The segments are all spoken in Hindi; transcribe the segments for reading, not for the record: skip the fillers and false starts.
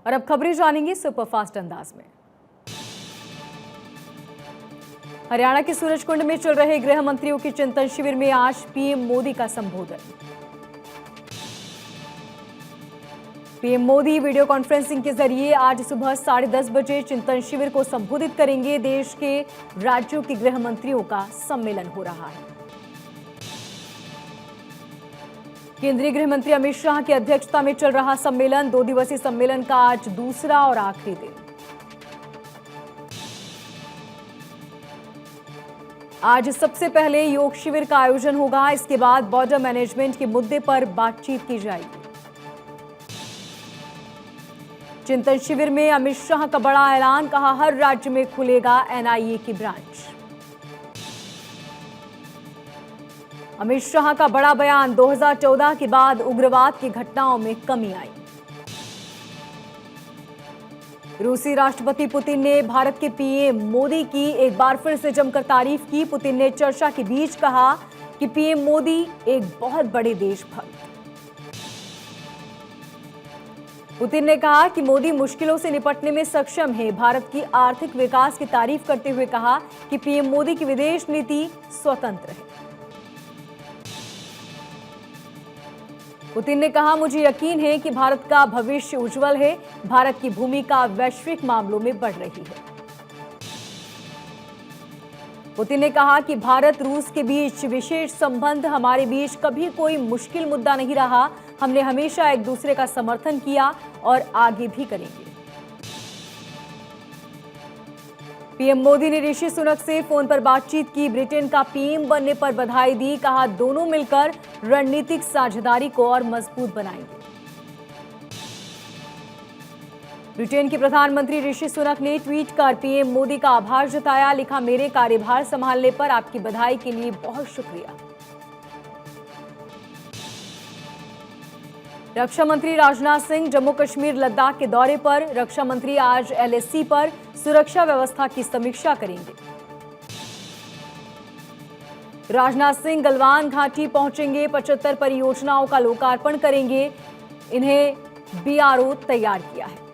और अब खबरें जानेंगे सुपरफास्ट अंदाज में। हरियाणा के सूरजकुंड में चल रहे गृह मंत्रियों के चिंतन शिविर में आज पीएम मोदी का संबोधन। पीएम मोदी वीडियो कॉन्फ्रेंसिंग के जरिए आज सुबह 10:30 बजे चिंतन शिविर को संबोधित करेंगे। देश के राज्यों के गृह मंत्रियों का सम्मेलन हो रहा है। केंद्रीय गृह मंत्री अमित शाह की अध्यक्षता में चल रहा सम्मेलन 2 दिवसीय सम्मेलन का आज दूसरा और आखिरी दिन। आज सबसे पहले योग शिविर का आयोजन होगा। इसके बाद बॉर्डर मैनेजमेंट के मुद्दे पर बातचीत की जाएगी। चिंतन शिविर में अमित शाह का बड़ा ऐलान, कहा हर राज्य में खुलेगा एनआईए की ब्रांच। अमित शाह का बड़ा बयान, 2014 के बाद उग्रवाद की घटनाओं में कमी आई। रूसी राष्ट्रपति पुतिन ने भारत के पीएम मोदी की एक बार फिर से जमकर तारीफ की। पुतिन ने चर्चा के बीच कहा कि पीएम मोदी एक बहुत बड़े देशभक्त। पुतिन ने कहा कि मोदी मुश्किलों से निपटने में सक्षम है। भारत की आर्थिक विकास की तारीफ करते हुए कहा कि पीएम मोदी की विदेश नीति स्वतंत्र है। पुतिन ने कहा, मुझे यकीन है कि भारत का भविष्य उज्जवल है। भारत की भूमिका वैश्विक मामलों में बढ़ रही है। पुतिन ने कहा कि भारत रूस के बीच विशेष संबंध हमारे बीच कभी कोई मुश्किल मुद्दा नहीं रहा। हमने हमेशा एक दूसरे का समर्थन किया और आगे भी करेंगे। पीएम मोदी ने ऋषि सुनक से फोन पर बातचीत की। ब्रिटेन का पीएम बनने पर बधाई दी। कहा, दोनों मिलकर रणनीतिक साझेदारी को और मजबूत बनाएंगे। ब्रिटेन के प्रधानमंत्री ऋषि सुनक ने ट्वीट कर पीएम मोदी का आभार जताया। लिखा, मेरे कार्यभार संभालने पर आपकी बधाई के लिए बहुत शुक्रिया। रक्षा मंत्री राजनाथ सिंह जम्मू कश्मीर लद्दाख के दौरे पर। रक्षा मंत्री आज एलएसी पर सुरक्षा व्यवस्था की समीक्षा करेंगे। राजनाथ सिंह गलवान घाटी पहुंचेंगे। 75 परियोजनाओं का लोकार्पण करेंगे। इन्हें बीआरओ तैयार किया है।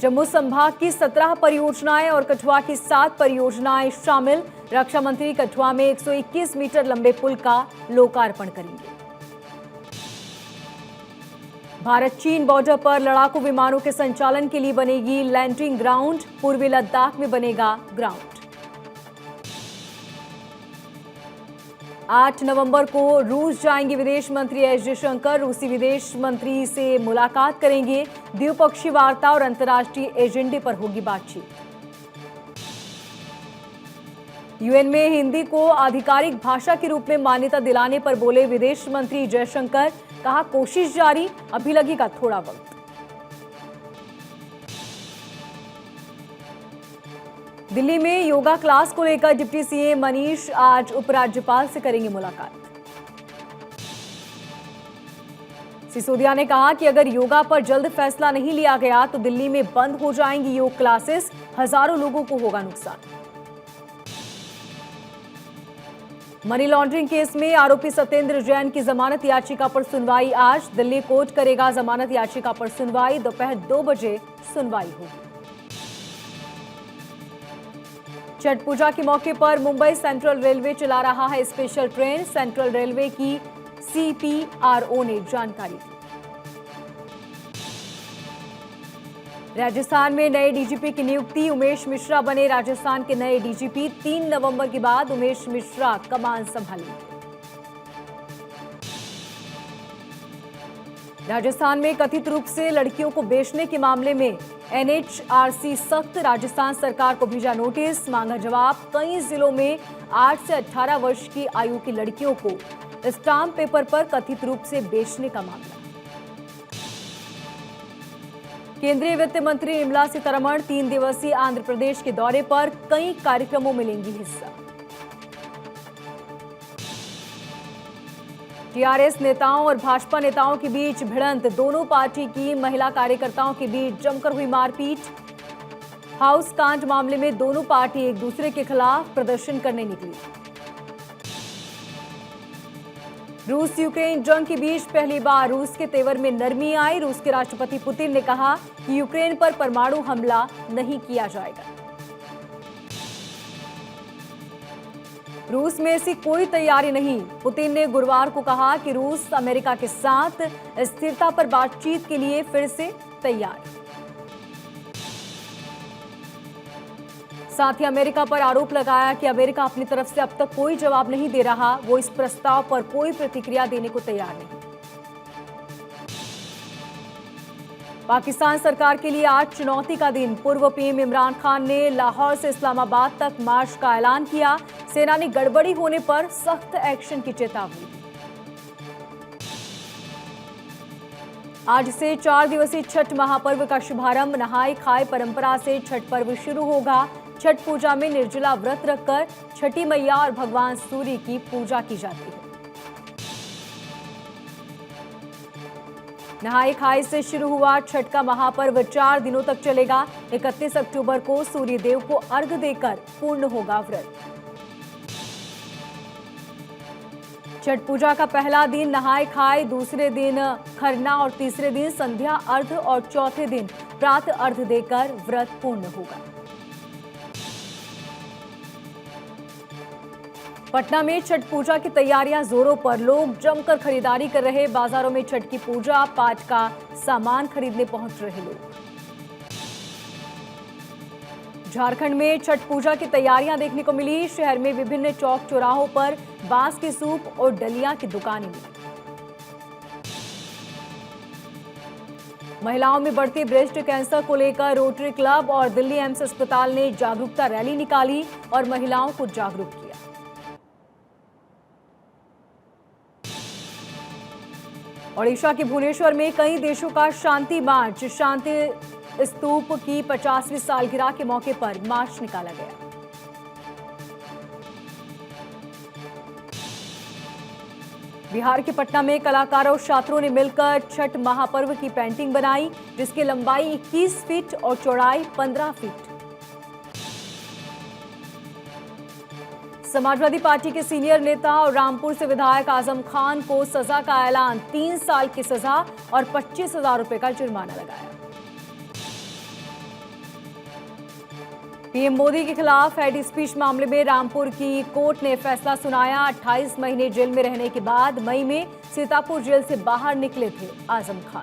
जम्मू संभाग की 17 परियोजनाएं और कठुआ की 7 परियोजनाएं शामिल। रक्षा मंत्री कठुआ में 121 मीटर लंबे पुल का लोकार्पण करेंगे। भारत चीन बॉर्डर पर लड़ाकू विमानों के संचालन के लिए बनेगी लैंडिंग ग्राउंड। पूर्वी लद्दाख में बनेगा ग्राउंड। 8 नवंबर को रूस जाएंगे विदेश मंत्री एस जयशंकर। रूसी विदेश मंत्री से मुलाकात करेंगे। द्विपक्षीय वार्ता और अंतर्राष्ट्रीय एजेंडे पर होगी बातचीत। यूएन में हिंदी को आधिकारिक भाषा के रूप में मान्यता दिलाने पर बोले विदेश मंत्री जयशंकर। कहा, कोशिश जारी, अभी लगेगा थोड़ा वक्त। दिल्ली में योगा क्लास को लेकर डिप्टी सीएम मनीष आज उपराज्यपाल से करेंगे मुलाकात। सिसोदिया ने कहा कि अगर योगा पर जल्द फैसला नहीं लिया गया तो दिल्ली में बंद हो जाएंगी योग क्लासेस। हजारों लोगों को होगा नुकसान। मनी लॉन्ड्रिंग केस में आरोपी सत्येंद्र जैन की जमानत याचिका पर सुनवाई आज। दिल्ली कोर्ट करेगा जमानत याचिका पर सुनवाई। दोपहर 2 बजे सुनवाई होगी। छठ पूजा के मौके पर मुंबई सेंट्रल रेलवे चला रहा है स्पेशल ट्रेन। सेंट्रल रेलवे की सीपीआरओ ने जानकारी दी। राजस्थान में नए डीजीपी की नियुक्ति। उमेश मिश्रा बने राजस्थान के नए डीजीपी। 3 नवंबर के बाद उमेश मिश्रा कमान संभालेंगे। राजस्थान में कथित रूप से लड़कियों को बेचने के मामले में एनएचआरसी सख्त। राजस्थान सरकार को भेजा नोटिस, मांगा जवाब। कई जिलों में 8 से 18 वर्ष की आयु की लड़कियों को स्टाम्प पेपर पर कथित रूप से बेचने का मामला। केंद्रीय वित्त मंत्री निर्मला सीतारमण 3 दिवसीय आंध्र प्रदेश के दौरे पर। कई कार्यक्रमों में लेंगी हिस्सा। टीआरएस नेताओं और भाजपा नेताओं के बीच भिड़ंत। दोनों पार्टी की महिला कार्यकर्ताओं के बीच जमकर हुई मारपीट। हाउस कांड मामले में दोनों पार्टी एक दूसरे के खिलाफ प्रदर्शन करने निकली। रूस यूक्रेन जंग के बीच पहली बार रूस के तेवर में नरमी आई। रूस के राष्ट्रपति पुतिन ने कहा कि यूक्रेन पर परमाणु हमला नहीं किया जाएगा। रूस में ऐसी कोई तैयारी नहीं। पुतिन ने गुरुवार को कहा कि रूस अमेरिका के साथ स्थिरता पर बातचीत के लिए फिर से तैयार। साथ ही अमेरिका पर आरोप लगाया कि अमेरिका अपनी तरफ से अब तक कोई जवाब नहीं दे रहा। वो इस प्रस्ताव पर कोई प्रतिक्रिया देने को तैयार नहीं। पाकिस्तान सरकार के लिए आज चुनौती का दिन। पूर्व पीएम इमरान खान ने लाहौर से इस्लामाबाद तक मार्च का ऐलान किया। सेना ने गड़बड़ी होने पर सख्त एक्शन की चेतावनी दी। आज से 4 दिवसीय छठ महापर्व का शुभारंभ। नहाय खाए परंपरा से छठ पर्व शुरू होगा। छठ पूजा में निर्जला व्रत रखकर छठी मैया और भगवान सूर्य की पूजा की जाती है। नहाय खाए से शुरू हुआ छठ का महापर्व 4 दिनों तक चलेगा। 31 अक्टूबर को सूर्य देव को अर्घ्य देकर पूर्ण होगा व्रत। छठ पूजा का पहला दिन नहाय खाए, दूसरे दिन खरना और तीसरे दिन संध्या अर्घ्य और चौथे दिन प्रातः अर्घ्य देकर व्रत पूर्ण होगा। पटना में छठ पूजा की तैयारियां जोरों पर। लोग जमकर खरीदारी कर रहे। बाजारों में छठ की पूजा पाठ का सामान खरीदने पहुंच रहे लोग। झारखंड में छठ पूजा की तैयारियां देखने को मिली। शहर में विभिन्न चौक चौराहों पर बांस की सूप और डलिया की दुकानें मिली। महिलाओं में बढ़ते ब्रेस्ट कैंसर को लेकर रोटरी क्लब और दिल्ली एम्स अस्पताल ने जागरूकता रैली निकाली और महिलाओं को जागरूक किया। ओडिशा के भुवनेश्वर में कई देशों का शांति मार्च। शांति स्तूप की 50वीं सालगिरह के मौके पर मार्च निकाला गया। बिहार के पटना में कलाकारों और छात्रों ने मिलकर छठ महापर्व की पेंटिंग बनाई, जिसकी लंबाई 21 फीट और चौड़ाई 15 फीट। समाजवादी पार्टी के सीनियर नेता और रामपुर से विधायक आजम खान को सजा का ऐलान। 3 साल की सजा और 25,000 रुपए का जुर्माना लगाया। पीएम मोदी के खिलाफ हेड स्पीच मामले में रामपुर की कोर्ट ने फैसला सुनाया। 28 महीने जेल में रहने के बाद मई में सीतापुर जेल से बाहर निकले थे आजम खान।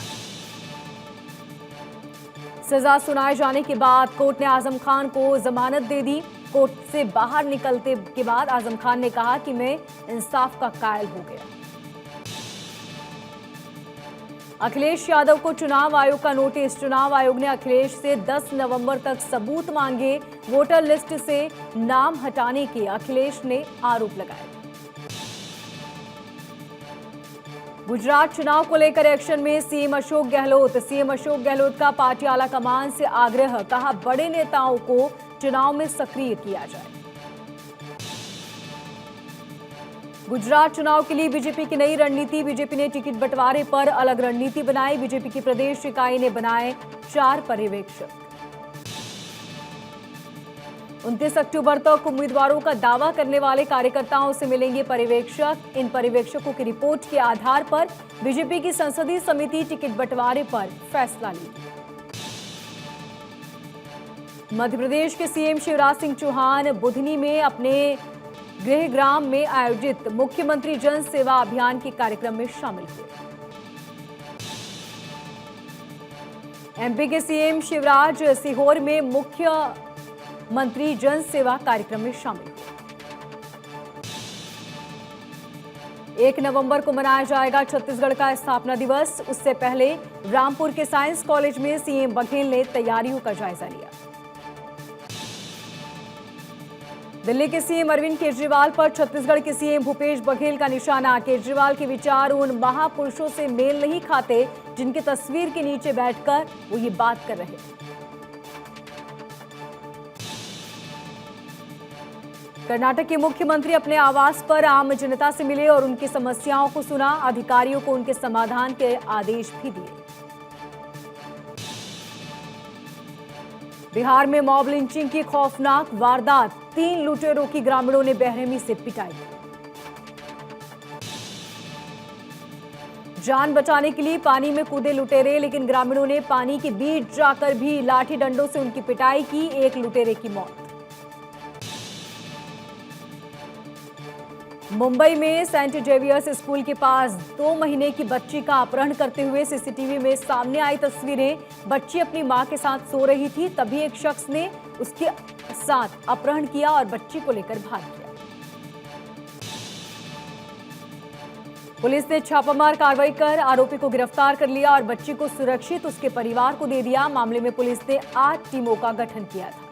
सजा सुनाए जाने के बाद कोर्ट ने आजम खान को जमानत दे दी। कोर्ट से बाहर निकलते के बाद आजम खान ने कहा कि मैं इंसाफ का कायल हो गया। अखिलेश यादव को चुनाव आयोग का नोटिस। चुनाव आयोग ने अखिलेश से 10 नवंबर तक सबूत मांगे। वोटर लिस्ट से नाम हटाने के अखिलेश ने आरोप लगाए। गुजरात चुनाव को लेकर एक्शन में सीएम अशोक गहलोत। सीएम अशोक गहलोत का पार्टी आला कमान से आग्रह। कहा बड़े नेताओं को चुनाव में सक्रिय किया जाए। गुजरात चुनाव के लिए बीजेपी की नई रणनीति। बीजेपी ने टिकट बंटवारे पर अलग रणनीति बनाई। बीजेपी की प्रदेश इकाई ने बनाए 4 पर्यवेक्षक। 29 अक्टूबर तक उम्मीदवारों का दावा करने वाले कार्यकर्ताओं से मिलेंगे पर्यवेक्षक। इन पर्यवेक्षकों की रिपोर्ट के आधार पर बीजेपी की संसदीय समिति टिकट बंटवारे पर फैसला लेगी। मध्य प्रदेश के सीएम शिवराज सिंह चौहान बुधनी में अपने गृहग्राम में आयोजित मुख्यमंत्री जन सेवा अभियान के कार्यक्रम में शामिल हुए। एमपी के सीएम शिवराज सीहोर में मुख्यमंत्री जन सेवा कार्यक्रम में शामिल हुए। 1 नवंबर को मनाया जाएगा छत्तीसगढ़ का स्थापना दिवस। उससे पहले रामपुर के साइंस कॉलेज में सीएम बघेल ने तैयारियों का जायजा लिया। दिल्ली के सीएम अरविंद केजरीवाल पर छत्तीसगढ़ के सीएम भूपेश बघेल का निशाना। केजरीवाल के विचार उन महापुरुषों से मेल नहीं खाते जिनकी तस्वीर के नीचे बैठकर वो ये बात कर रहे थे। कर्नाटक के मुख्यमंत्री अपने आवास पर आम जनता से मिले और उनकी समस्याओं को सुना। अधिकारियों को उनके समाधान के आदेश भी दिए। बिहार में मॉब लिंचिंग की खौफनाक वारदात। 3 लुटेरों की ग्रामीणों ने बेरहमी से पिटाई। जान बचाने के लिए पानी में कूदे लुटेरे, लेकिन ग्रामीणों ने पानी के बीच जाकर भी लाठी डंडों से उनकी पिटाई की। एक लुटेरे की मौत। मुंबई में सेंट जेवियर्स स्कूल के पास 2 महीने की बच्ची का अपहरण करते हुए सीसीटीवी में सामने आई तस्वीरें। बच्ची अपनी मां के साथ सो रही थी, तभी एक शख्स ने उसके साथ अपहरण किया और बच्ची को लेकर भाग गया। पुलिस ने छापामार कार्रवाई कर आरोपी को गिरफ्तार कर लिया और बच्ची को सुरक्षित उसके परिवार को दे दिया। मामले में पुलिस ने 8 टीमों का गठन किया था।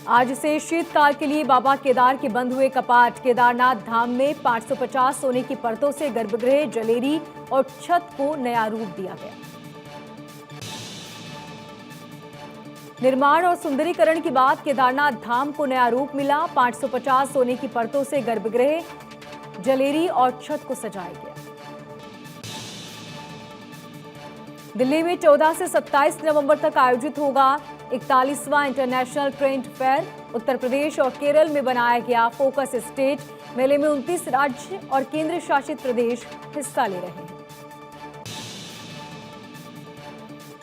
आज से शीतकाल के लिए बाबा केदार के बंद हुए कपाट। केदारनाथ धाम में 550 सोने की परतों से गर्भगृह, जलेरी और छत को नया रूप दिया गया। निर्माण और सुंदरीकरण के बाद केदारनाथ धाम को नया रूप मिला। 550 सोने की परतों से गर्भगृह, जलेरी और छत को सजाया गया। दिल्ली में 14 से 27 नवंबर तक आयोजित होगा 41वां international trade fair. Uttar Pradesh और केरल में बनाया गया फोकस स्टेट। मेले में 29 राज्य और केंद्र शासित प्रदेश हिस्सा ले रहे हैं।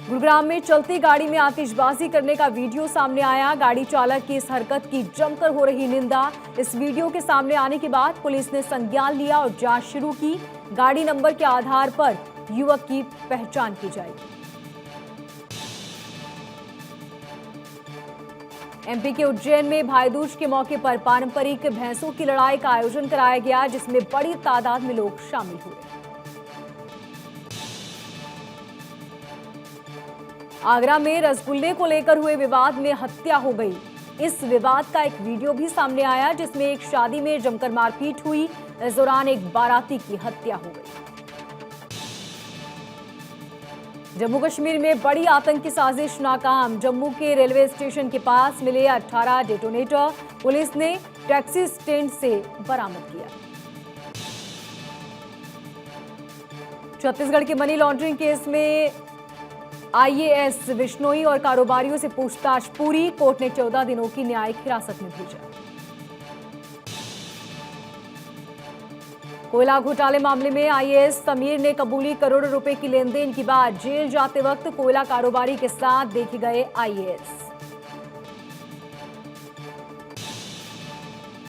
गुरुग्राम में चलती गाड़ी में आतिशबाजी करने का वीडियो सामने आया। गाड़ी चालक की इस हरकत की जमकर हो रही निंदा। इस वीडियो के सामने आने के बाद पुलिस ने संज्ञान लिया और जांच शुरू की। गाड़ी नंबर के आधार पर युवक की पहचान की जाएगी। एमपी के उज्जैन में भाई दूज के मौके पर पारंपरिक भैंसों की लड़ाई का आयोजन कराया गया, जिसमें बड़ी तादाद में लोग शामिल हुए। आगरा में रसगुल्ले को लेकर हुए विवाद में हत्या हो गई। इस विवाद का एक वीडियो भी सामने आया, जिसमें एक शादी में जमकर मारपीट हुई। इस दौरान एक बाराती की हत्या हो गई। जम्मू कश्मीर में बड़ी आतंकी साजिश नाकाम। जम्मू के रेलवे स्टेशन के पास मिले 18 डेटोनेटर पुलिस ने टैक्सी स्टैंड से बरामद किया। छत्तीसगढ़ के मनी लॉन्ड्रिंग केस में आईएएस बिश्नोई और कारोबारियों से पूछताछ पूरी। कोर्ट ने 14 दिनों की न्यायिक हिरासत में भेजा। कोयला घोटाले मामले में आईएएस समीर ने कबूली करोड़ों रुपए की लेनदेन की बात। जेल जाते वक्त कोयला कारोबारी के साथ देखे गए आईएएस।